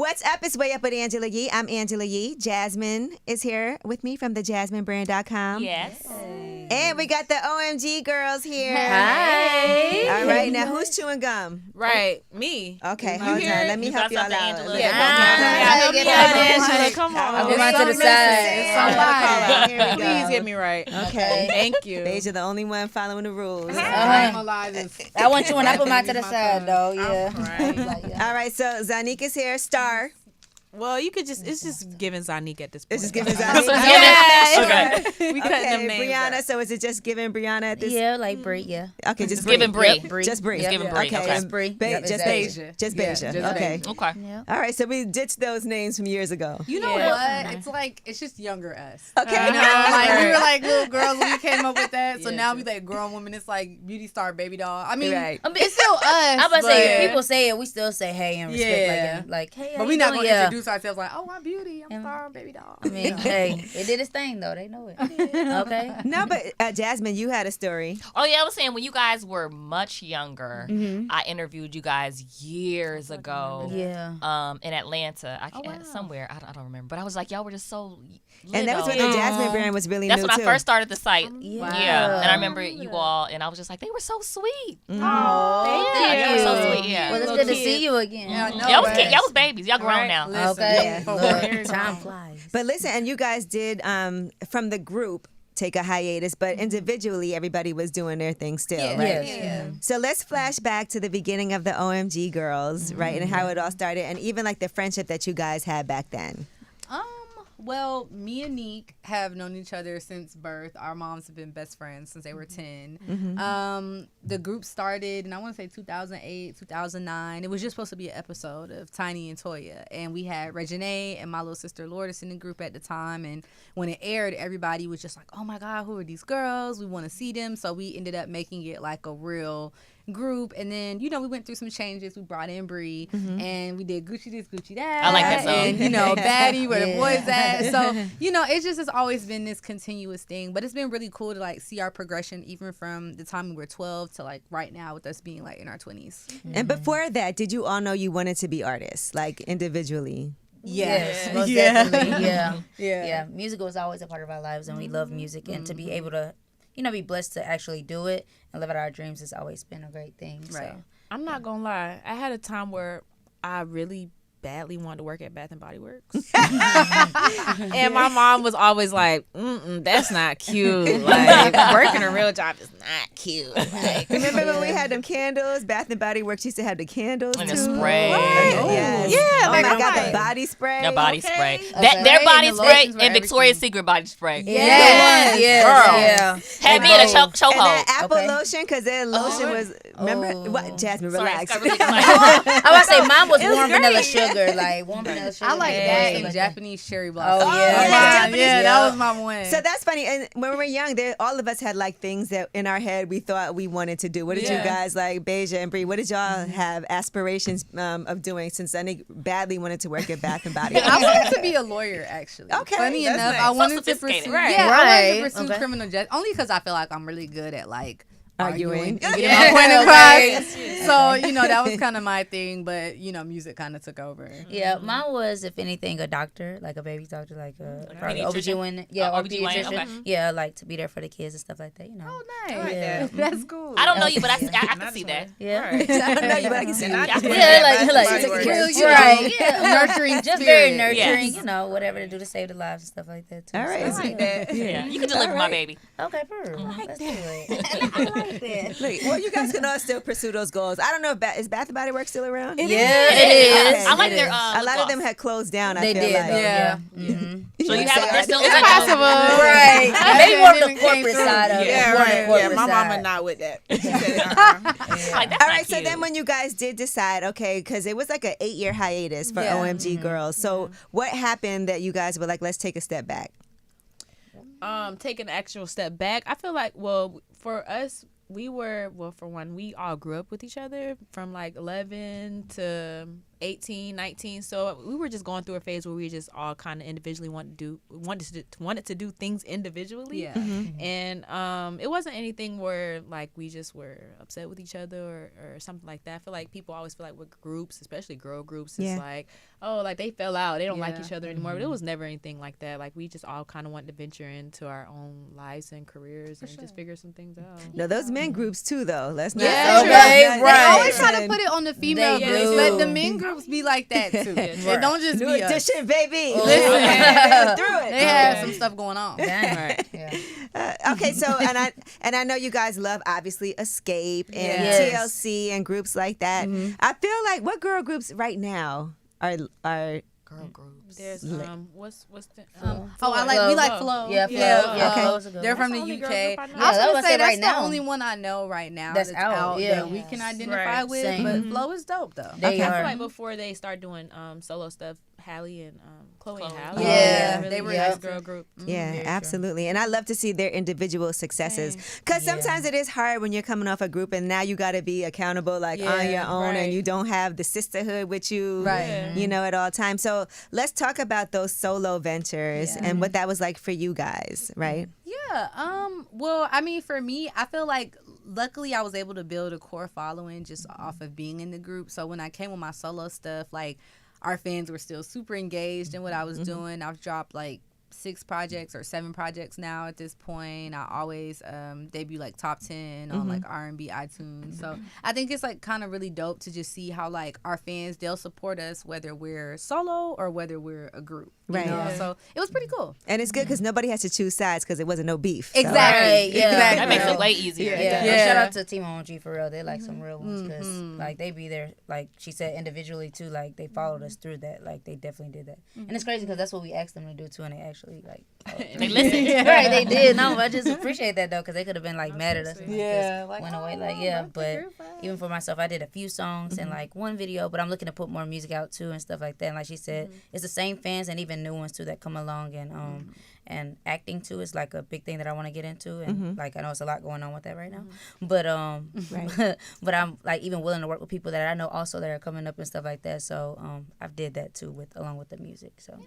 What's up? It's Way Up with Angela Yee. I'm Angela Yee. Jasmine is here with me from thejasminebrand.com. Yes. And we got the OMG girls here. Hi. All right, now who's chewing gum? Right, me. Okay, hold on. Let me help y'all out. Angela. Angela, come on. I'll Get mine to to the the side. side. Here we go. Please get me right. Okay. Thank you. Deja, the only one following the rules. I want you when I put mine to the side, though. Yeah. All right, so Zanika's here. Star. Well, you could it's just giving Zanique at this point. It's just giving Zanika. Okay. We cutting them names Brianna. out. So is it just giving Brianna at this? Yeah, like Brie, yeah. Okay, just It's giving Brie. Yep, Brie. Just Brie. It's giving Brie. Okay. Okay. Just Brie. Yep, Just exactly. Beja. Just Beja. Okay. Okay. Yeah. All right, so we ditched those names from years ago. You know Yeah. what? It's like it's just younger us. Okay. You know, like we were like little girls when we came up with that. So now we like grown women. It's like beauty star, baby doll. I mean, Right. it's still us. I'm about to say, but- people say it, we still say hey and respect. Yeah. Like hey, how But you we not doing? gonna Yeah. introduce ourselves like, oh, I'm beauty, I'm star, baby doll. I mean, hey, it did its thing, though. They know it. Okay. No, but Jasmine, you had a story. Oh yeah, I was saying when you guys were much younger, I interviewed you guys years ago. Yeah. In Atlanta, I can't somewhere I don't remember, but I was like, y'all were just so. And that was when little. the Jasmine brand was really That's new when too. I first started the site. Yeah. Yeah, and I remember you all, and I was just like, they were so sweet. Oh, Yeah, they were so sweet. Yeah. Well, it's Little good to kids. see you again. Yeah, I know. Y'all was right? kids. Y'all was babies. Y'all grown Right. now. Listen, Okay. yeah. Look, time flies. But listen, and you guys did from the group take a hiatus, but individually everybody was doing their thing still, right? Yes. So let's flash back to the beginning of the OMG girls, right, and how it all started, and even like the friendship that you guys had back then. Well, me and Neek have known each other since birth. Our moms have been best friends since they were 10. The group started, and I want to say 2008, 2009. It was just supposed to be an episode of Tiny and Toya. And we had Reginae and my little sister Lourdes in the group at the time. And when it aired, everybody was just like, oh my God, who are these girls? We want to see them. So we ended up making it like a real group. And then, you know, we went through some changes. We brought in Bree, and we did Gucci this, Gucci that. I like that song. And, you know, Baddie, where the boys at. So, you know, it's just has always been this continuous thing. But it's been really cool to, like, see our progression even from the time we were 12 to, like, right now with us being, like, in our 20s. And before that, did you all know you wanted to be artists, like individually? Yes, most definitely. Yeah. Music was always a part of our lives, and we love music. And to be able to, you know, be blessed to actually do it and live out our dreams has always been a great thing. Right. So. I'm not gonna lie. I had a time where I really badly wanted to work at Bath and Body Works, and my mom was always like, "That's not cute. Like working a real job is not cute." Like, Remember when we had them candles? Bath and Body Works used to have the candles And too. the spray. Yes. Yeah, Oh like, my I'm God, like- the body spray. Their body spray. Okay. Their body And the spray lotions for and Victoria's everything. Secret body spray. Yes. Girl. Yeah. Had me in a both. chokehold. And that apple Okay. lotion, because their lotion was, remember? Oh. What, Jasmine, Sorry, relax. it's got really like, I was say mine was warm vanilla sugar, like warm vanilla sugar. I like Yeah. that Like and Japanese cherry blossom. Oh, yeah. That was Yeah, mine. Yeah, that was my one. So that's funny. And when we were young, all of us had like things that in our head we thought we wanted to do. What did you guys like, Beja and Bree? What did y'all have aspirations of doing? Since I badly wanted to work at Bath and Body Works. I wanted to be a lawyer, actually. Okay, Funny that's enough, nice. I So wanted to sophisticated. pursue. Right. Yeah, I wanted to Right. pursue Okay. criminal justice only because I feel like I'm really good at like Arguing. and getting my point across. So you know that was kind of my thing, but you know music kind of took over. Yeah, mine was, if anything, a doctor, like a baby doctor, like probably pediatrician? OBGYN. Yeah, Oh, or OBGYN, pediatrician. okay. Yeah, like to be there for the kids and stuff like that, you know. Oh, nice. Yeah. That's cool. I don't know you, but I can see that. Yeah. I don't know you, but I can see Yeah. you. Yeah, like Body Works. Well, you right. know, Yeah. nurturing Just spirit. very nurturing, Yes. you know, whatever to do to save the lives and stuff like that too. All right. So, Yeah, you can deliver my baby. okay, perfect. Let's do it. Look, well, you guys can all still pursue those goals. I don't know if is Bath and Body Works still around? Yeah, It it is. is. I like It their is. A lot of them lip had closed down. They I feel did, like. though. Yeah. Yeah. gloss. So you have there still is It's like possible. Right. Maybe more of the corporate through. side of it. yeah, More of the right. Yeah, corporate my side. mama not with that. She said, like that's All not right, so cute. then when you guys did decide, okay, because it was like an 8-year hiatus for Yeah. OMG Girls. So what happened that you guys were like, let's take a step back? Taking an actual step back, I feel like, well, for us, we all grew up with each other from like 11 to 18, 19. So we were just going through a phase where we just all kind of individually wanted to do things individually. Yeah. And it wasn't anything where like we just were upset with each other or something like that. I feel like people always feel like with groups, especially girl groups, it's like, oh, like they fell out, they don't like each other anymore. But it was never anything like that. Like we just all kind of wanted to venture into our own lives and careers and just figure some things out. No, those men groups too, though. Let's not. They always try to put it on the female They groups. do. Let the men groups be like that too. It don't just New be us. edition, baby. Listen, Through it. they have some stuff going on. Dang. Okay, so and I know you guys love obviously Escape and Yes. TLC and groups like that. I feel like what girl groups right now are Girl groups. There's what's the we like Flow. Yeah, Flow. Yeah, Okay. Flow's a good They're one. from the only UK. girl group I know. I was Yeah, gonna that's say it that's right the now. only one I know right now That's out, yeah. that we can identify Right. with. Same. But Flow is dope though. They I feel are. like before they start doing solo stuff, Hallie and Chloe and Hallie. Yeah, really they were nice nice girl group. Yeah, Very true. absolutely. And I love to see their individual successes. Because sometimes it is hard when you're coming off a group and now you got to be accountable on your own and you don't have the sisterhood with you, you know, at all times. So let's talk about those solo ventures and what that was like for you guys, right? Yeah. Well, I mean, for me, I feel like luckily I was able to build a core following just off of being in the group. So when I came with my solo stuff, like our fans were still super engaged in what I was doing. I've dropped like 6 projects or 7 projects now at this point. I always debut like top 10 on like R&B iTunes. So I think it's like kind of really dope to just see how like our fans, they'll support us whether we're solo or whether we're a group. You know? So it was pretty cool. And it's good because nobody has to choose sides because it wasn't no beef. So. Exactly. Right, yeah. Exactly. That makes it way easier. Yeah. Shout out to Team OMG for real. They like some real ones because like they be there. Like she said, individually too. Like they followed us through that. Like they definitely did that. And it's crazy because that's what we asked them to do too, and they actually like They listened. right. They did. No, I just appreciate that though because they could have been like mad at us. And, like, went away. Like but even for myself, I did a few songs and like one video, but I'm looking to put more music out too and stuff like that. And like she said, it's the same fans and even new ones too that come along and acting too is like a big thing that I want to get into and like I know it's a lot going on with that right now, but but I'm like even willing to work with people that I know also that are coming up and stuff like that. So I've did that too along with the music. So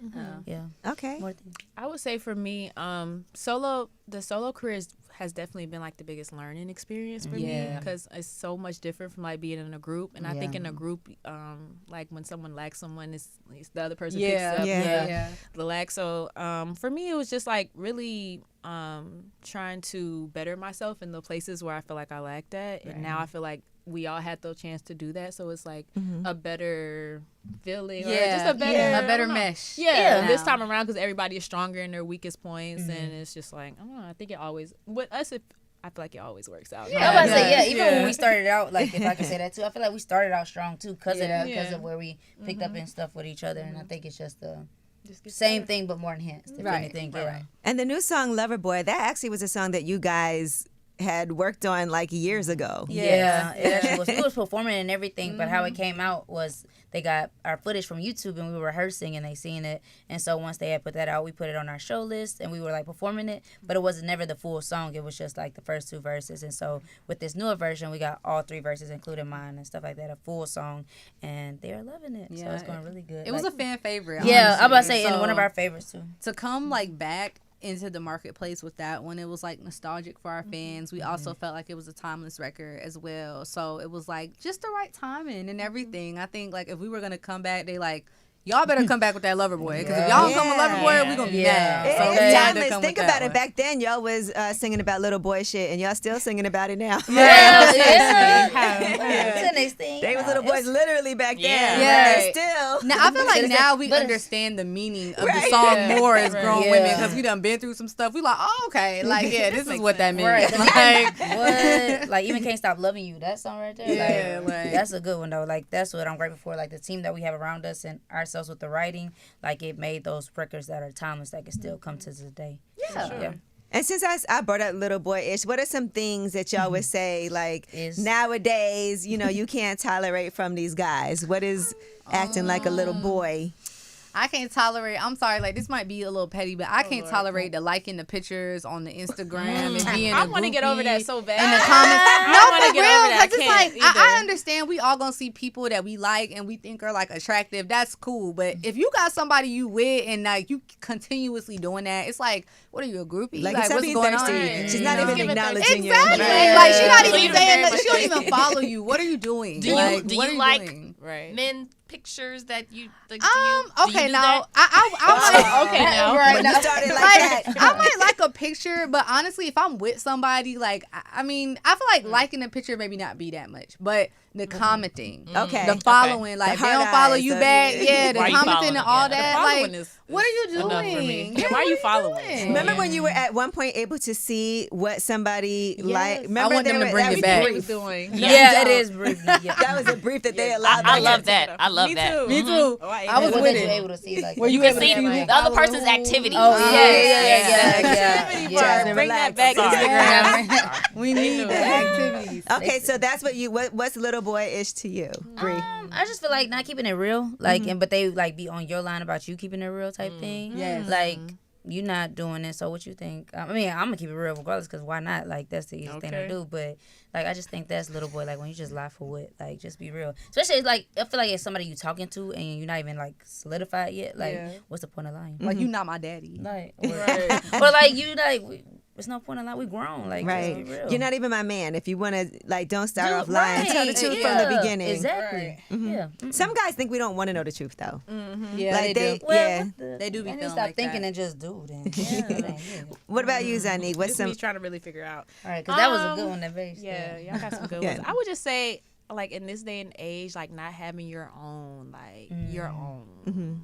yeah. Okay. More things. I would say for me, the solo career has definitely been like the biggest learning experience for me because it's so much different from like being in a group. And I think in a group, like when someone lacks someone, it's the other person picks up the lack. So for me, it was just like really trying to better myself in the places where I feel like I lacked at. And now I feel like we all had the chance to do that, so it's like a better feeling, or just a better mesh. This time around because everybody is stronger in their weakest points, and it's just like I don't know. I think it always with us. I feel like it always works out. I was about to say, even when we started out, like if I can say that too, I feel like we started out strong too because of where we picked up and stuff with each other, and I think it's just the same thing but more enhanced. If anything, And the new song Loverboy, that actually was a song that you guys had worked on like years ago. Yeah, it actually was. We was performing and everything, but how it came out was they got our footage from YouTube and we were rehearsing and they seen it. And so once they had put that out, we put it on our show list and we were like performing it, but it was never the full song. It was just like the first 2 verses. And so with this newer version, we got all 3 verses, including mine and stuff like that, a full song, and they're loving it. So it's going really good. It was a fan favorite. Yeah, honestly. I'm about to say, and one of our favorites too. To come like back into the marketplace with that one, it was like nostalgic for our fans. We also felt like it was a timeless record as well, so it was like just the right timing and everything. I think like if we were gonna come back, they like y'all better come back with that Loverboy because if y'all don't come with Loverboy, we gonna be mad. So It's we had to timeless. come Think with about that it. Back then, y'all was singing about little boy shit, and y'all still singing about it now. To the next thing. They was little boys literally back then. Yeah. And still. Now I feel like now we understand the meaning of the song more as grown women because we done been through some stuff. We like, oh okay, like this is what that means. Right. Like What? Like even Can't Stop Loving You, that song right there. Yeah, like that's a good one though. Like that's what I'm grateful for. Like the team that we have around us and ourselves with the writing, like it made those records that are timeless that can still come to today. Yeah. And since I brought up little boy-ish, what are some things that y'all would say, like, nowadays, you know, you can't tolerate from these guys? What is acting like a little boy? I can't tolerate. I'm sorry, like this might be a little petty, but I can't tolerate the liking the pictures on the Instagram and being. I want to get over that so bad. In the comments, I want to get over that. Because it's like I understand we all gonna see people that we like and we think are like attractive. That's cool, but if you got somebody you with and like you continuously doing that, it's like, what are you, a groupie? Like what's being going thirsty. on? She's not even acknowledging you. Exactly. Right. Like she's not even Yeah. saying that. She don't even follow you. What are you doing? Do you Like, do what you are like doing? men pictures that you like? Okay, do now that? I might, Okay, now. right When now. you started like that. I might like a picture, but honestly, if I'm with somebody, like I mean, I feel like liking a picture maybe not be that much, but the commenting, Okay. the following, like The they hard don't follow eyes, you the- back, yeah, the Why you commenting following and them? all Yeah. that, The following like. is What are you doing? enough for me. Yeah, Why are you following? doing? Remember when you were at one point able to see what somebody like? Remember I want them to bring it that back. was brief. doing. Yeah, it is brief. Yeah. That was a brief that they allowed. I them love to- that. I love Me that. too. Me too. Oh, I was What with that you it. able to see like. Were You you can able to see see like, the other person's activity. Oh Jasmine, yeah. relax. Bring that back Sorry. Instagram. We need the activities. Okay, so that's what you. What's little boy-ish to you, Bree? I just feel like not keeping it real, like, and but they like be on your line about you keeping it real type thing. Yes. Like you not doing it. So what you think? I mean, I'm gonna keep it real regardless, because why not? Like that's the easiest thing to do. But like I just think that's little boy. Like when you just lie for what? Like just be real. Especially like I feel like it's somebody you talking to and you're not even like solidified yet. Like what's the point of lying? Like you not my daddy. Like or like you like. There's no point in lying. We grown. Like Right. just be real. You're not even my man. If you want to, like, don't start off Right. lying. Tell the truth from the beginning. Exactly. Yeah. Some guys think we don't want to know the truth, though. Yeah, Like they do. yeah. They do be I need feeling to stop like thinking that. and just do then. Yeah. What about you, Zanique? What's It's some? me trying to really figure out. All right, because that was a good one. That very Yeah, y'all got some good Yeah. ones. I would just say, like in this day and age, like not having your own, like your own.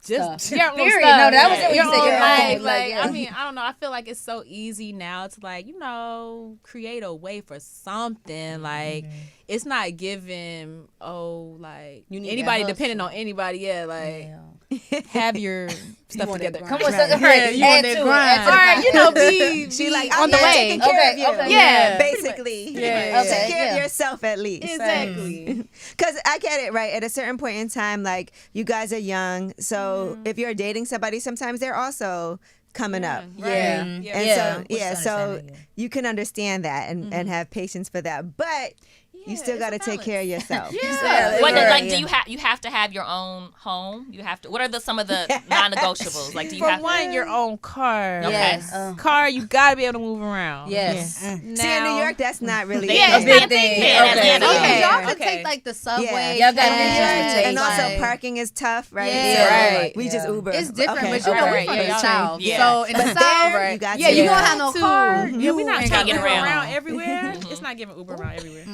Just your own Period. stuff. No, that was it when Your you said own your own. life. Like, yeah. I mean, I don't know. I feel like it's so easy now to like, create a way for something. Like it's not giving. Like You need anybody that depending on anybody. Yeah, like have your stuff want that together. grind. Come on, Right. all right, you add want that to it, grind. add to the All right, pot. be She like, on I'm the not way. taking care of you. Okay. Yeah, basically. Yeah. Take Okay, care of yeah. yourself at least. Exactly. Because I get it, right? At a certain point in time, like, you guys are young. So if you're dating somebody, sometimes they're also coming up. Yeah. And Yeah. so, yeah, What's so understanding, yeah. you can understand that and have patience for that. But you still it's got to a take care of yourself. Yeah. What, Yeah. like, do you have to have your own home? You have to. What are some of the non-negotiables? Like, do you For have one, your own car. Okay. Yes. Car, you gotta be able to move around. Yes. Now, See, in New York, that's not really Yeah, a it's thing. not a thing. thing. Yeah, that's Okay. the end of it. Okay. Y'all can Okay. take like the subway. Y'all gotta and- get transportation. And also, like, parking is tough, right? Yeah. So, Right. we just Yeah. Uber. It's different, Okay. but you know Okay. we're from Yeah, the y'all South. yeah. So in the But South, there, you got yeah, to- you Yeah. don't have no car. Yeah, we're not ain't trying gonna to get Uber around. around everywhere. It's not giving Uber around everywhere.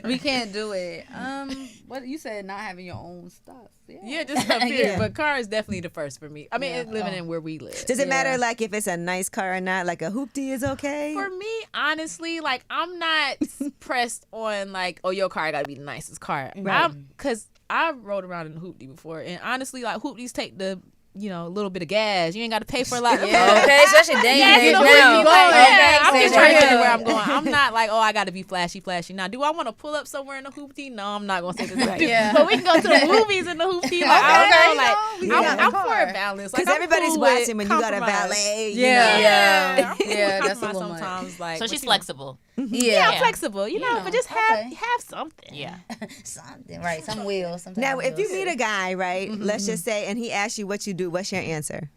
We can't do it. What you said, not having your own stuff. Yeah, just stuff here. Yeah. But car is definitely the first for me. I mean, living in where we live. Does it matter, like, if it's a nice car or not? Like, a hoopty is okay? For me, honestly, like I'm not pressed on like, oh, your car gotta be the nicest car. Right. Cause I rode around in a hoopty before, and honestly, like hoopties take the little bit of gas. You ain't got to pay for a lot. Okay, especially day and age You know, now. hoopty, like, yeah, I'm Okay, just so trying to get yeah. to where I'm going. I'm not like, oh, I got to be flashy. Now, do I want to pull up somewhere in the hoopty? No, I'm not gonna say this. Yeah. But we can go to the movies in the hoopty. Like, I don't know, like I'm for a balance. Like, Because I'm everybody's cool with watching when you got a compromise. valet. you Yeah. know. Yeah, Yeah, that's a compromise little much. sometimes. Like, So but she's you know. flexible. Yeah. I'm flexible, but just have okay. something. Yeah. Something, right? Some wheels. Sometimes Now, if you wheels. meet a guy, right, let's just say, and he asks you what you do, what's your answer?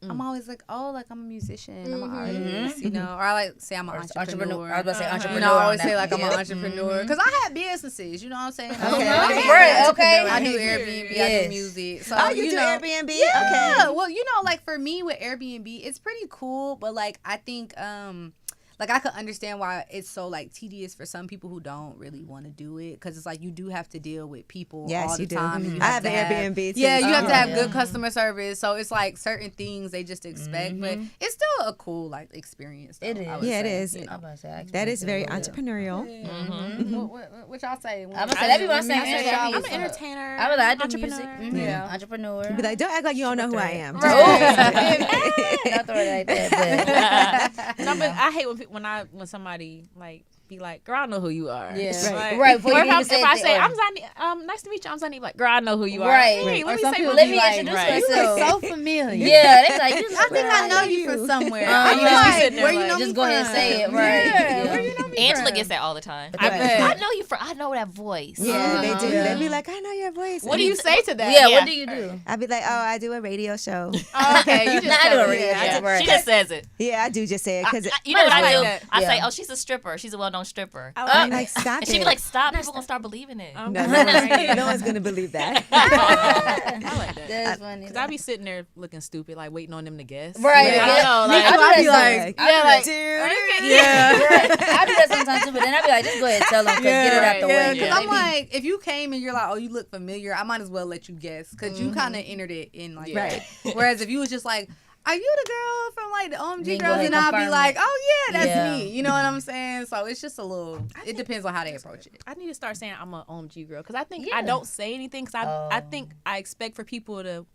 I'm always like, like I'm a musician, I'm an artist, or I like say I'm an entrepreneur. I was about to say entrepreneur. You know, I always on say that. like I'm an Yeah. entrepreneur because I had businesses. You know what I'm saying? Right, okay. I do Airbnb. I Yes. do music. So Oh, you do know, Airbnb? Yeah. Okay. Well, like for me with Airbnb, it's pretty cool, but like I think like I could understand why it's so like tedious for some people who don't really want to do it because it's like you do have to deal with people Yes, all the you do. time. And you I have to the Airbnb, too. Yeah, you have to have yeah. good customer service. So it's like certain things they just expect, but it's still a cool like experience. Though, It is. I would Yeah, it say, is. you know. I'm about to say, I That is very experienced it. entrepreneurial. What y'all say? I'm gonna say that be what I'm saying. Music, Yeah, y'all I'm was, an entertainer. I was like, I do entrepreneur. music. Yeah. Entrepreneur. Be like, don't act like you don't know who I am. Not throw it like that, but No, but I hate when somebody like be like, girl, I know who you are. Yeah. Like, Right, before or you if, even I'm, say if I anything, say, or- I'm Zani, nice to meet you, I'm Zani, like, girl, I know who you are. Right. Hey, Or let me some say people what Let be me like, introduce right. You myself. look so familiar. Yeah, they be like, you I think I know you from somewhere. Uh-huh. You just be sitting there where you like, know me just go ahead and from? say it, right. Yeah, Yeah. where you know me Angela from? gets that all the time. I bet. I know you from. I know that voice. Yeah, they do. Yeah. They be like, I know your voice. What do you say to that? Yeah, Yeah. what do you do? I'd be like, oh, I do a radio show. Oh, okay, you just Nah, I tell do me. already. Yeah. Right. She just says it. Yeah, I do just say it because You know what I I do? like that. I say, Yeah. "Oh, she's a stripper. She's a well-known stripper." I I'm like like, stop And it. she'd be like, "Stop! People gonna start believing it." that. no, no one's gonna believe that. I like that. That's funny. Cause I be sitting there looking stupid, like waiting on them to guess. Right. I don't know. Like, I'd be do that like, yeah, like, yeah. right. I do that sometimes too, but then I be like, just go ahead and tell them, cause get it out the right, way. Yeah, because Yeah. I'm like, if you came and you're like, oh, you look familiar, I might as well let you guess because you kind of entered it in like Right. that. Whereas if you was just like, are you the girl from like the OMG Then go girls? ahead And and I'll be confirm like, it. oh yeah, that's Yeah. me. You know what I'm saying? So it's just a little. It depends on how they approach it. I need to start saying I'm an OMG girl because I think Yeah. I don't say anything because I Oh. think I expect for people to.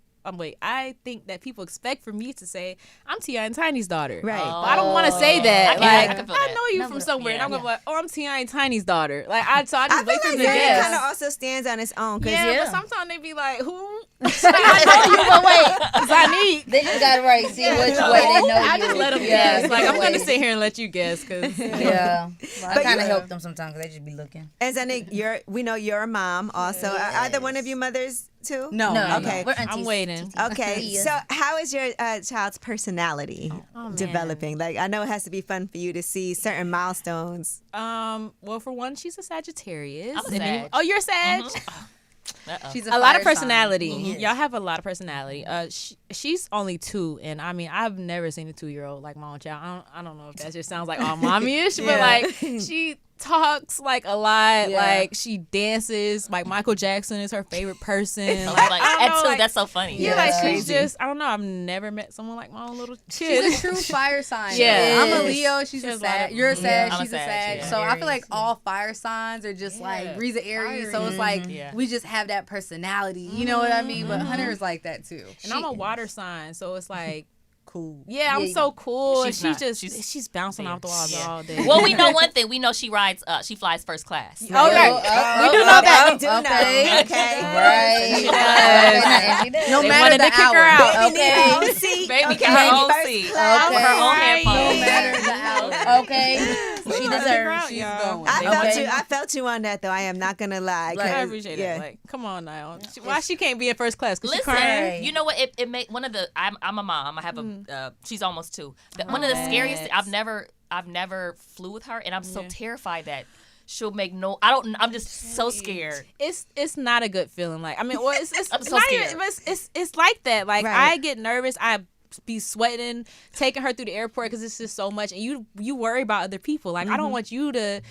I think that people expect for me to say I'm T.I. and Tiny's daughter. Right. But I don't want to say that. I Like can feel I that. know you No, from but- somewhere, and I'm yeah. gonna be like, oh, I'm T.I. and Tiny's daughter. Like I just I feel wait for like them to that guess. kind of also stands on its own. Cause Yeah, Yeah. but sometimes they be like, who? I know you, but wait. Zanique. They just got it right. See which way they know I you. just let them Yeah, guess. Like I'm different gonna ways. sit here and let you guess because Yeah, I But kind of you- help them sometimes because they just be looking. And Zanik, we know you're a mom also. Are either one of you mothers too? No, No, Okay. we're aunties. I'm waiting. Okay, Yeah. so how is your child's personality Oh, man. developing? Like, I know it has to be fun for you to see certain milestones. Well, for one, she's a Sagittarius. I'm a And then- Sag. Oh, you're a Sag. Uh-oh. she's A lot of fire personality. sign. Y'all have a lot of personality. She's only 2, and I mean, I've never seen a 2-year-old like my own child. I don't know if that just sounds like all mommy-ish, but Yeah. like she talks like a lot. Yeah. Like she dances. Like Michael Jackson is her favorite person. So, Like, like, I don't at know, 2, like, that's so funny. yeah, Yeah, like that's she's crazy. just. I don't know. I've never met someone like my own little She's kid. a true fire sign. Yeah. I'm a Yes. Leo. She's She a has a lot Sag. of- You're a Yeah. Sag. I'm a She's a Sag, Sag. yeah. So I feel like Aries, all fire signs are just like Yeah. Bree's a Aries. So it's Fiery. like Yeah. we just have that personality. You know what I mean? But Hunter is like that too. And I'm a water sign, so it's like. Cool. Yeah, I'm Yeah. so cool. She's And not. she's bouncing off the walls Yeah. all day. Well, we know one thing. We know she flies first class. Okay. We do know that. We do know. Okay. Okay. Right. She does. Okay, she does. No They matter wanted the to kick her hour. out. Baby need her Okay. own seat. Baby Okay. got her own First seat. class. With her own Right. No headphones. matter the hour. Okay. She Figure deserves. out, She's y'all. going. I felt Okay. you. I felt you on that though. I am not gonna lie. Like, I 'cause- appreciate yeah. that. Like, come on now. Why she can't be in first class? Cause she Listen, crying. you know what? It made one of the. I'm a mom. I have a. She's almost 2. One of the Oh, scariest. that's- I've never flew with her, and I'm so Yeah. terrified that she'll make no. I don't. I'm just so scared. It's not a good feeling. Like I mean, well, it's I'm so not scared. even. But it's like that. Like Right. I get nervous. I be sweating taking her through the airport because it's just so much, and you worry about other people. Like I don't want you to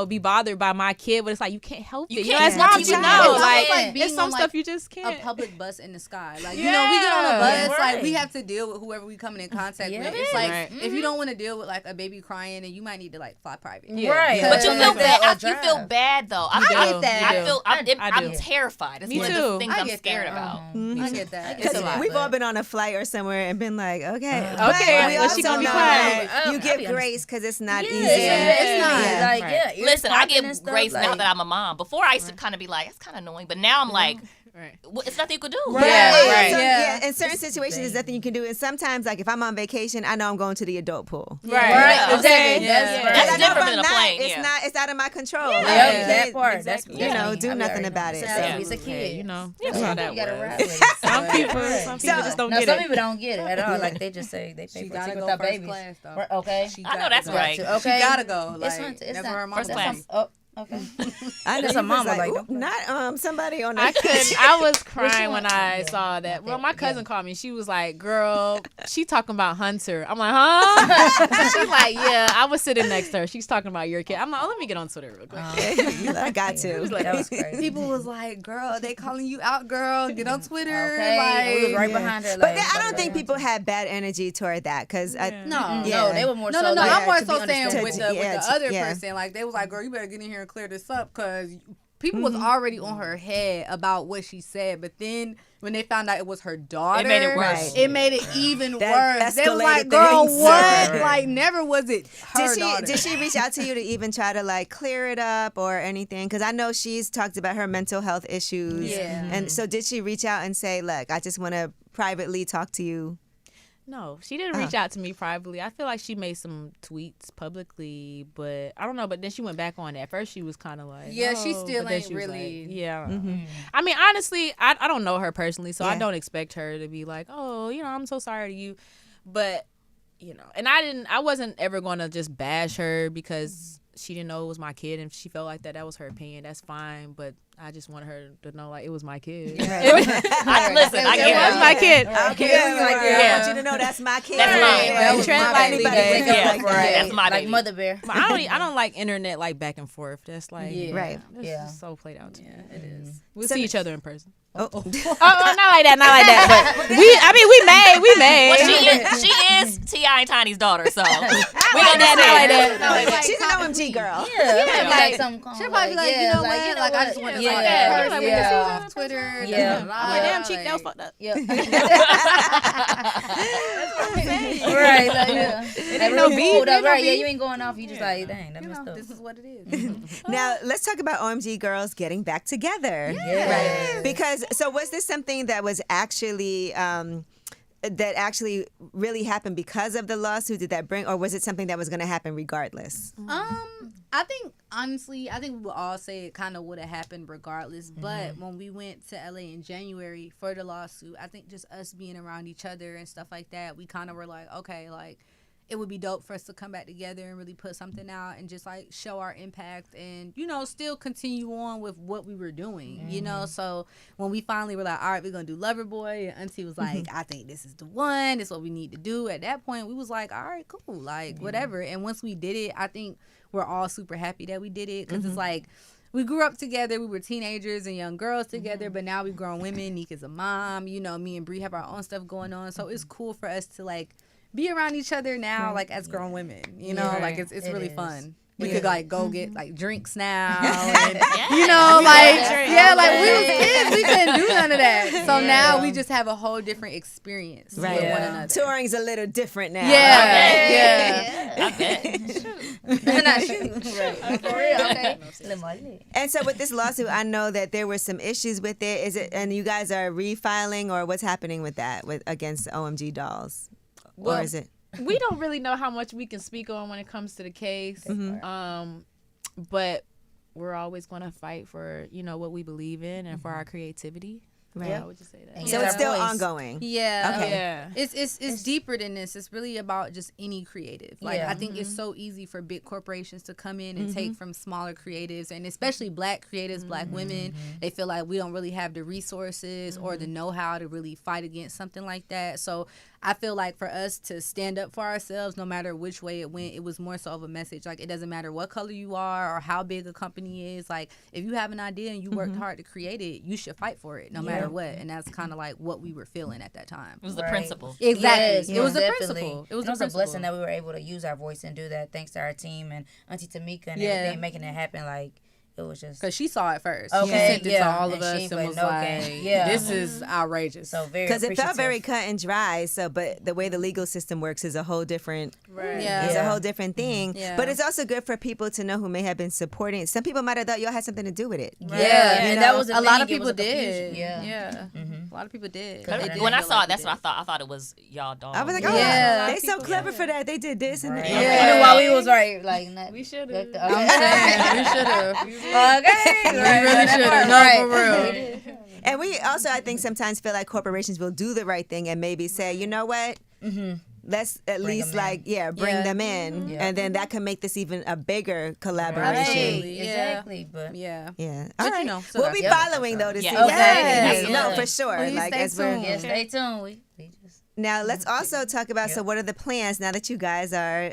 be bothered by my kid, but it's like you can't help You it. can't. As Yeah. moms, you It's know, almost like like being it's some on, like, stuff you just A can't. public bus in the sky. Like, Yeah. you know, we get on a bus, Right. like, we have to deal with whoever we coming in contact Yeah. with. It's like, Right. if you don't want to deal with, like, a baby crying, and you might need to, like, fly private. Yeah. Right. But you Something feel like that, bad. or You feel drive. bad though. You do. I You I do. feel. I I'm do. terrified. It's Me one of too. the things I I'm get scared that. about. I get that. It's a lot. We've all been on a flight or somewhere and been like, okay, Okay, but we but she also gonna be know quiet. that you I give be grace because it's not Yeah, easy. it's not. Yeah. Like, Right. yeah. ears Listen, I popping give and stuff, grace now like- that I'm a mom. Before I used to kind of be like, that's kind of annoying, but now I'm like, Right. well, it's nothing you could do. Right. Yeah, right. So, Yeah. in certain situations, there's nothing you can do. And sometimes, like if I'm on vacation, I know I'm going to the adult pool. Right. Right. Yeah. Exactly. Yeah. That's Yeah. right. That's I know different if than I'm a not, plane, it's yeah. not. It's out of my control. Yeah, Like, that part. Exactly. That's You know, me. do I be nothing already about know. it. Since Yeah. He's a kid. You know, Yeah, that's how that you gotta works. ride with it. Some Right. people So- just don't No, get some it. people don't get it at all. Like they just say they pay She for gotta tickets go without first babies. class, though. Right, okay. She I know got that's to go. right. Okay. She gotta go. It's Like, not. It's that's not. where her mom First was. class. Oh, okay. I know That's you a mama, was like, "Oop, not somebody on the. I couldn't. I was crying one? when I Yeah. saw that. Well, Okay, my cousin yeah. called me. She was like, "Girl, she talking about Hunter." I'm like, "Huh?" She's like, "Yeah." I was sitting next to her. She's talking about your kid. I'm like, "Oh, let me get on Twitter real quick." I got to. That was crazy. People was like, girl, they calling you out, girl. Get on Twitter. Okay. Like, We was right behind her. But Like, then, I don't think people had bad energy toward that because No, Yeah. No, they were more No, so. no, no. like, I'm more to be so saying understandable. with the Yeah, other yeah. person. Like, they was like, girl, you better get in here and clear this up because people was already on her head about what she said, but then when they found out it was her daughter, It made it worse. It made it even That worse. They was like, escalated girl, things. what? Right. Like, never was it her daughter. Did she reach out to you to even try to like clear it up or anything? Because I know she's talked about her mental health issues. Yeah. And so did she reach out and say, look, I just want to privately talk to you? No, she didn't reach out to me privately. I feel like she made some tweets publicly, but I don't know. But then she went back on it. At first, she was kind of like, Yeah, she "Oh," still but then ain't she was really- like, yeah. I don't know. I mean, honestly, I don't know her personally, so I Yeah. don't expect her to be like, oh, I'm so sorry to you. But, and I wasn't ever going to just bash her because she didn't know it was my kid, and if she felt like that was her opinion. That's fine, but I just wanted her to know like it was my kid. Listen, I It get was my kid. Okay, I want you to know that's my kid. That's mine. That was Tread my lightly, baby. baby. Yeah, Like that. that's my like baby. Mother Bear. But I don't like internet like back and forth. That's like Right. That's Yeah. just so played out to me. It is. We'll So- see each other in person. Oh. Oh, not like that, not like that. But we made. Well, she is T.I. and Tiny's daughter, so we understand. not like that. She's an OMG girl. Yeah, like something. She'll probably be like, you know what? Like, I just want to Yeah. like Yeah. that. Like, Yeah. we can see each other Off Twitter. Yeah. I'm like, damn, cheek, that was fucked up. Yeah. Right. Like, yeah. It ain't no beef, Right. ain't no Yeah, beef. you ain't going off. You just like, dang, that You messed know, up. this is what it is. Now, let's talk about OMG Girls getting back together. Yes. Right. Because, so was this something that was actually, that actually really happened because of the lawsuit? Did that bring, or was it something that was going to happen regardless? I think honestly, we would all say it kind of would have happened regardless. But when we went to LA in January for the lawsuit, I think just us being around each other and stuff like that, we kind of were like, okay, like it would be dope for us to come back together and really put something out and just like show our impact and, still continue on with what we were doing, So when we finally were like, all right, we're going to do Loverboy, and Auntie was like, I think this is the one. This is what we need to do. At that point, we was like, all right, cool, like whatever. And once we did it, I think we're all super happy that we did it because it's like, we grew up together. We were teenagers and young girls together, but now we've grown women. Nick is a mom. Me and Bree have our own stuff going on. So it's cool for us to like be around each other now, like as grown women. Like it's really fun. We could like go get like drinks now, and, like we was kids, we couldn't do none of that. So now we just have a whole different experience with one another. Touring's a little different now. I bet. Not shooting. Right. For real, okay. And so with this lawsuit, I know that there were some issues with it. Is it, and you guys are refiling, or what's happening with that against OMG Dolls? Or is it? We don't really know how much we can speak on when it comes to the case. But we're always going to fight for, what we believe in and for our creativity. Right. I would just say that. So it's still ongoing. Yeah. Okay. Yeah. It's deeper than this. It's really about just any creative. Like I think it's so easy for big corporations to come in and take from smaller creatives, and especially black creatives, black women. They feel like we don't really have the resources or the know-how to really fight against something like that. So I feel like for us to stand up for ourselves, no matter which way it went, it was more so of a message. Like, it doesn't matter what color you are or how big a company is. Like, if you have an idea and you worked hard to create it, you should fight for it no matter what. And that's kind of like what we were feeling at that time. It was the principle. Exactly. Yes, it was the definitely. principle. It was a blessing that we were able to use our voice and do that thanks to our team and Auntie Tamika and everything making it happen. Like, it was just because she saw it first. Okay, she sent it to all of and us she and played was no like, game. Yeah. "This is outrageous." so very Because it felt very appreciative. cut and dry. So, but the way the legal system works is a whole different, Yeah. is a whole different thing. Yeah. But it's also good for people to know who may have been supporting. Some people might have thought y'all had something to do with it. Yeah, Yeah, and that was the a lot thing, of it people was a did. confusion. Yeah. A lot of people did. When I saw it, that's what I thought. I thought it was y'all dogs. I was like, oh, Yeah. they so clever for that. They did this and that. Yeah. Even while we was like not, We should like have. the- I'm saying we should have. Okay, We really should have. No, for real. And we also, I think, sometimes feel like corporations will do the right thing and maybe say, you know what? Let's at least them in. bring Yeah. them in. Yeah. And then that can make this even a bigger collaboration. Absolutely. exactly. But Yeah. Yeah. But All you right. know, so we'll be that's- following though to Yeah. see. Okay. Yes. Absolutely. No, for sure. Please like stay as we're tuned. yeah, stay tuned. We just Now let's also talk about. So, what are the plans now that you guys are,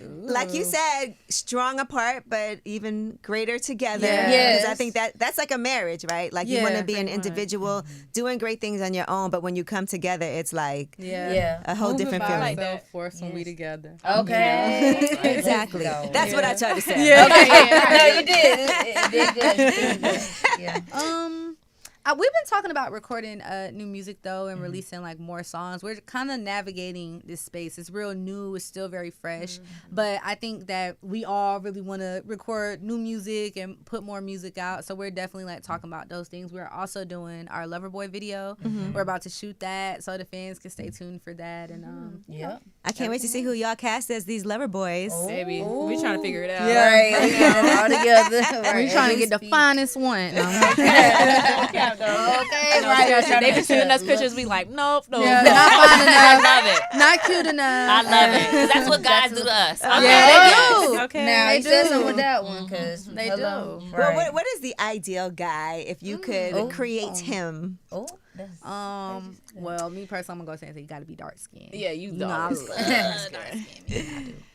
like you said, strong apart, but even greater together? Yes. Because I think that's like a marriage, right? Like you want to be an individual, doing great things on your own, but when you come together, it's like a whole different feeling. Like that force when we together. Okay. Exactly. That's what I tried to say. No, you did. It did good. Yeah. We've been talking about recording new music though and releasing like more songs. We're kind of navigating this space. It's real new. It's still very fresh, but I think that we all really want to record new music and put more music out. So we're definitely like talking about those things. We're also doing our Loverboy video. We're about to shoot that, so the fans can stay tuned for that. And I can't wait to see who y'all cast as these lover boys. Baby, we're trying to figure it out. Right. All together. we're trying to get the finest one. Okay, right. They be sending us pictures. We like, nope. Yeah, not fine enough. I love it. Not cute enough. I love it. 'Cause that's what guys do to us. Yeah, they do. Okay. Now, They you said do. something with that one, because They do. Well, Right. what is the ideal guy if you could create him? Oh, that's Well, me personally, I'm gonna go say you got to be dark skinned. Yeah, you know, know. I was-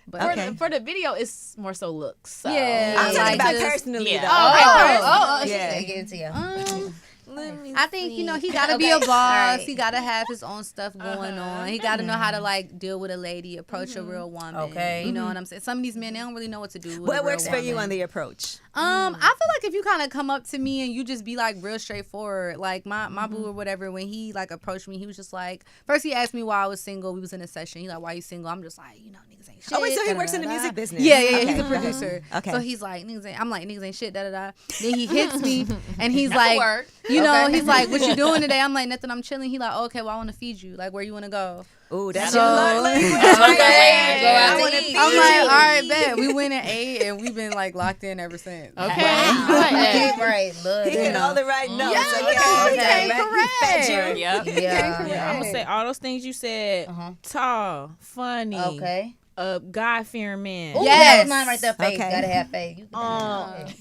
But Okay. for the video, it's more so looks. So. Yeah. I'm talking like about just- personally, Yeah. though. she Yeah. said get it to you. I think he gotta be a boss. Alright. He gotta have his own stuff going on. He gotta know how to like deal with a lady, approach a real woman. Okay. You know what I'm saying? Some of these men, they don't really know what to do. With What a real works for you woman. on the approach? I feel like if you kind of come up to me and you just be like real straightforward, like my boo or whatever, when he like approached me, he was just like, first he asked me why I was single. We was in a session. He like, why you single? I'm just like, niggas ain't shit. Oh, wait, so he da, works da, in the da, music da. business. Yeah, Okay. he's a producer. Okay. So he's like, I'm like, niggas ain't shit, da da da. Then he hits me and he's That's a like, word. you know, he's like, what you doing today? I'm like, nothing, I'm chilling. He like, okay, well, I want to feed you. Like, where you want to go? Ooh, that's So- your love language. That's my love Okay. Go out language. to eat. I'm like, all right, bet. We went at 8 and we've been like locked in ever since. Okay. Okay, right. Look. He hit all the right notes. Yeah, okay. he came He correct. fed you. Yep. Yeah. I'm gonna say all those things you said. Tall, funny. Okay. God-fearing man. Ooh, Yes. that was mine right there. Faith. Okay. Gotta have faith. You can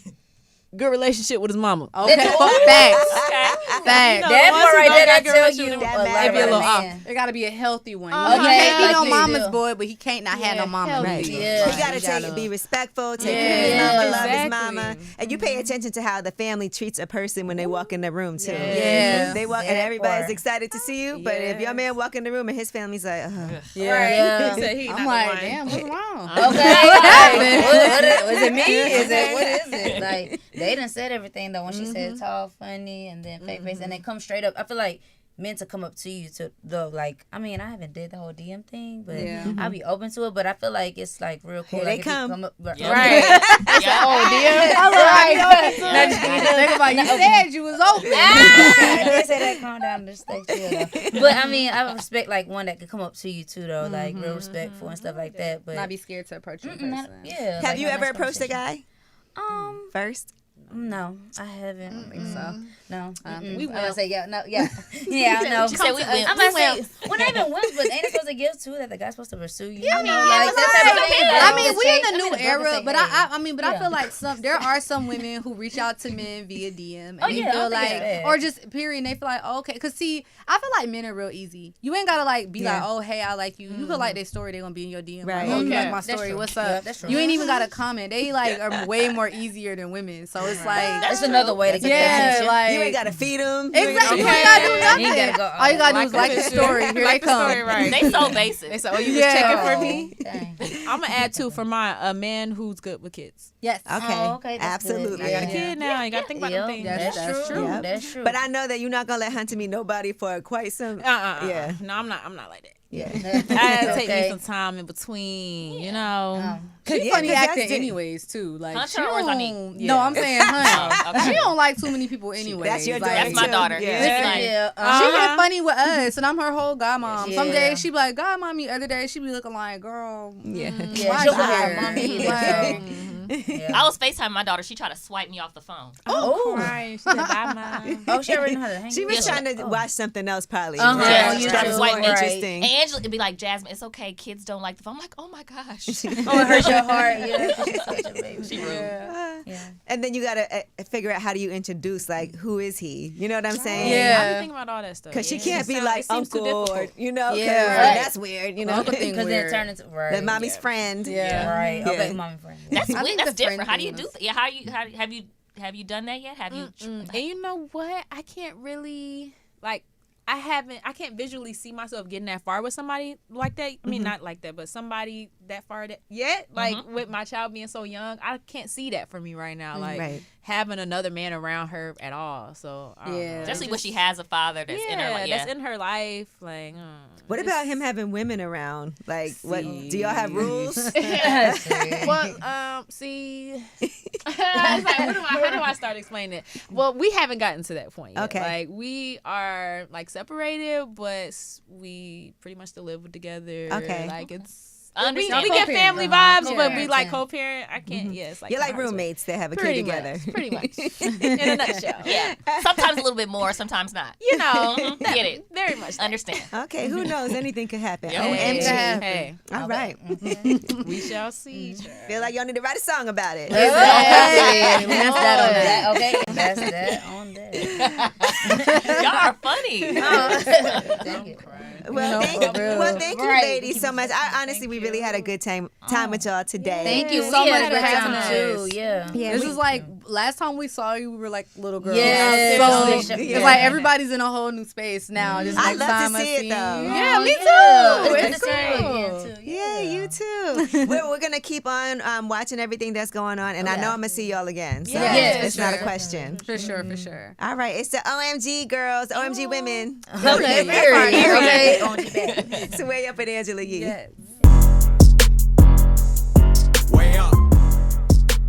Good relationship with his mama. Okay, That's- facts. Okay. Facts. that once part you right know there, that that girl tells should you have- a that lot might be a about little a off. man. It got to be a healthy one. Okay, He can't be like no you mama's do. boy, but he can't not have no mama. healthy. Right. Yeah. You gotta be respectful, take care of his Yeah. mama, love his Exactly. mama, and you pay attention to how the family treats a person when they walk in the room too. Yeah. They walk and That everybody's part. excited to see you, but if your man walk in the room and his family's like, Yeah. I'm like, damn, what's wrong? Okay. What is it me? Is it what is it? Like they done said everything though. When she said tall, funny, and then fake face, and they come straight up. I feel like men to come up to you to though. Like I mean, I haven't did the whole DM thing, but I'll be open to it. But I feel like it's like real cool. Here like they if you come. up, Yeah. Right. Oh, Think about you said you was open. I say that. Calm down. Just stay chill. Though. But I mean, I respect like one that could come up to you too, though, like real respectful and stuff like that. But Not be scared to approach you in not- person. yeah. have like, you no, ever nice approached a conversation. guy first? No, I haven't. I don't think so. No. We I'm gonna say yeah. No. Yeah. Yeah. I know. She said we went. I'm gonna say when I even went, but ain't it supposed to give too that the guy's supposed to pursue you? I you mean, know, yeah, like but that type of thing. I But mean, it's we in fake. a new I mean, era, say, but hey. I feel like there are some women who reach out to men via DM and Oh, they yeah, I feel think like, it's bad. or just period, and they feel like, oh, okay, cause see, I feel like men are real easy. You ain't gotta like be like, oh, hey, I like you. You could like their story, they gonna be in your DM. Right. Like, oh, you Okay. like my That's story? true. What's Yeah, up? that's true. You ain't even gotta comment. They like are way more easier than women. So it's like, That's another way to get yeah, attention. like You ain't gotta feed him. exactly. You Okay. ain't gotta do You nothing. ain't gotta go. All you gotta do Like is the like the picture. story. Here Like they the come. story, right. They so basic. They said, oh, you was Yeah. checking for me? Dang. I'm going to add two for my a man who's good with kids. Yes. Okay, Oh, okay, that's good. absolutely. I got a Yeah. kid now. You got to think about them things. That's true. Yep. That's true. But I know that you're not gonna let Hunter meet nobody for quite some. Yeah. No, I'm not like that. Yeah. I had to take me Okay. some time in between, you know. She Yeah, funny 'cause acting that's it. anyways too. Like Hunter she or don't, Zanique? No, I'm saying Hunter. Oh, okay. She don't like too many people anyways. That's your like, daughter, That's my too. daughter. Yeah. She's like, Yeah. She get funny with us, and I'm her whole godmom. Some Yeah. days she be like godmommy, other days she be looking like girl. Yeah. Yeah, why she'll you be here? like, mommy, Like, Yeah. I was FaceTiming my daughter. She tried to swipe me off the phone. Oh, crying. She said, bye, Mom. Oh, she already know how to hang. She was Yeah. trying to watch something else, probably. Uh-huh. Yeah, you trying to too. swipe me. Right. Interesting. And Angela would be like, Jasmine, it's okay. Kids don't like the phone. I'm like, oh my gosh. Oh, it hurts your heart. Yeah, 'cause she's such a baby. She rude. Yeah. And then you gotta figure out how do you introduce, like, who is he? You know what I'm saying? Yeah. I be thinking about all that stuff. Because she can't It be sound- like it seems too uncle or, difficult. you know, 'cause Yeah. Right. that's weird, you know. Uncle thing Because then it weird. turns into right. The mommy's friend. Yeah. Right. Yeah. Okay, mommy friend. That's I weird. think That's the friend different. How do you thing do was- that? Yeah, have you done that yet? Have you? And you know what? I can't really like. I can't visually see myself getting that far with somebody like that. I mean, not like that, but somebody that far yet. Like with my child being so young, I can't see that for me right now. Like Right. having another man around her at all. So I don't know. Especially when she has a father that's in her life. Yeah. that's in her life. Like, What about him having women around? Like, what do y'all have rules? Well, see, I was like, how do I start explaining it? Well, we haven't gotten to that point yet. Okay. Like, we are like separated, but we pretty much still live together. Okay. Like, it's. We Understandable. get family vibes, but we Co-parent, like yeah. co-parent. I can't. Yeah, it's like You're like hard to- roommates that have a kid Pretty together. much, pretty much. In a nutshell. Yeah. Sometimes a little bit more, sometimes not. You know, Get it. very much. that. Understand. Okay, who knows? Anything could happen. Yeah. OMG. Hey, All right. we shall see. Feel like y'all need to write a song about it. Hey, that's that on that. Okay, that's that on that. Y'all are funny. Dang it. Well, No, thank for you, real. well, thank you, Right. ladies, so much. Honestly, we really had a good time with y'all today. Thank you. So We much had a for good having time us. too. Yeah. Yeah, This we- is like last time we saw you, we were like little girls. Yes. So Seriously. it's like everybody's in a whole new space now. This I'd next love to time I see it, see though. you. Yeah, me yeah. too. It's It's good to see you cool. again, too. Yeah, you too. we're gonna keep on watching everything that's going on, and I know I'm gonna see y'all again. So Yes, it's for not a sure. question. For sure, for sure. All right, it's the OMG girls, OMG women. Okay, period. Okay, on your back. It's way up at Angela Yee. Yes.